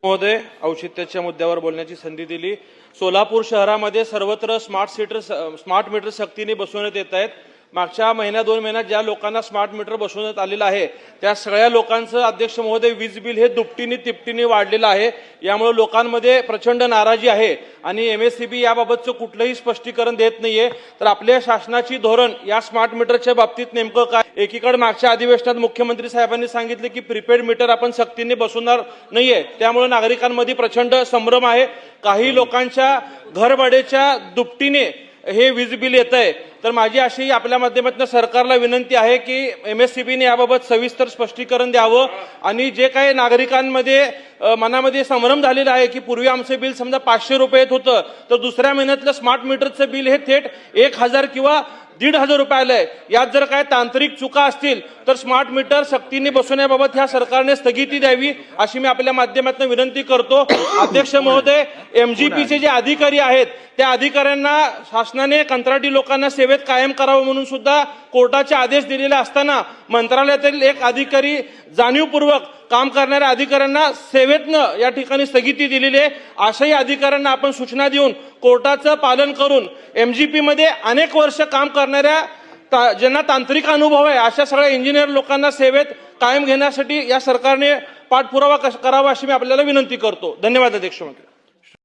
महोदय, औचित्याच्या मुद्द्यावर बोलण्याची संधी दिली। सोलापूर शहरामध्ये सर्वत्र स्मार्ट मीटर सक्तीने बसवण्यात येत आहेत। मागच्या महिन्या 2 महिन्यात ज्या लोकांना स्मार्ट मीटर बसवण्यात आलेलं आहे त्या सगळ्या लोकांचं अध्यक्ष महोदय वीज बिल हे दुपटीने तिपटीने वाढलेलं आहे। यामुळे लोकांमध्ये प्रचंड नाराजी आहे आणि एमएससीबी याबाबतचं कुठलंही स्पष्टीकरण देत नाहीये। तर आपल्या शासनाची धोरण या स्मार्ट मीटरच्या बाबतीत नेमकं काय? एकीकडे मागच्या अधिवेशनात मुख्यमंत्री साहेबांनी सांगितले की प्रीपेड मीटर आपण सक्तीने बसवणार नाहीये, त्यामुळे नागरिकांमध्ये प्रचंड संभ्रम आहे। काही लोकांच्या घरभाड्याच्या दुपटीने हे वीज बिल येत आहे। तर माझी अशी आपल्या माध्यमातून सरकारला विनंती आहे की एमएससीबीने याबाबत सविस्तर स्पष्टीकरण द्यावं आणि जे काही नागरिकांमध्ये मनामध्ये संभ्रम झालेला आहे की पूर्वी आमचं बिल समजा 500 रुपये येत होतं तर दुसऱ्या महिन्यातलं स्मार्ट मीटरचं बिल हे थेट 1000 किंवा 1500 रुपये आलंय। यात जर काय तांत्रिक चुका असतील तर स्मार्ट मीटर सक्तीने बसवण्याबाबत ह्या सरकारने स्थगिती द्यावी अशी मी आपल्या माध्यमातून विनंती करतो। अध्यक्ष महोदय, एमजीपीचे जे अधिकारी आहेत त्या अधिकाऱ्यांना शासनाने कंत्राटी लोकांना सेवेत कायम करावं म्हणून सुद्धा कोर्टाचे आदेश दिलेले असताना मंत्रालयातील एक अधिकारी जाणीवपूर्वक काम करणाऱ्या अधिकाऱ्यांना सेवेतनं या ठिकाणी स्थगिती दिलेली आहे। अशाही अधिकाऱ्यांना आपण सूचना देऊन कोर्टाचं पालन करून एमजीपी मध्ये अनेक वर्ष काम करणाऱ्या ज्यांना तांत्रिक अनुभव आहे अशा सगळ्या इंजिनियर लोकांना सेवेत कायम घेण्यासाठी या सरकारने पाठपुरावा करावा अशी मी आपल्याला विनंती करतो। धन्यवाद अध्यक्ष महोदय।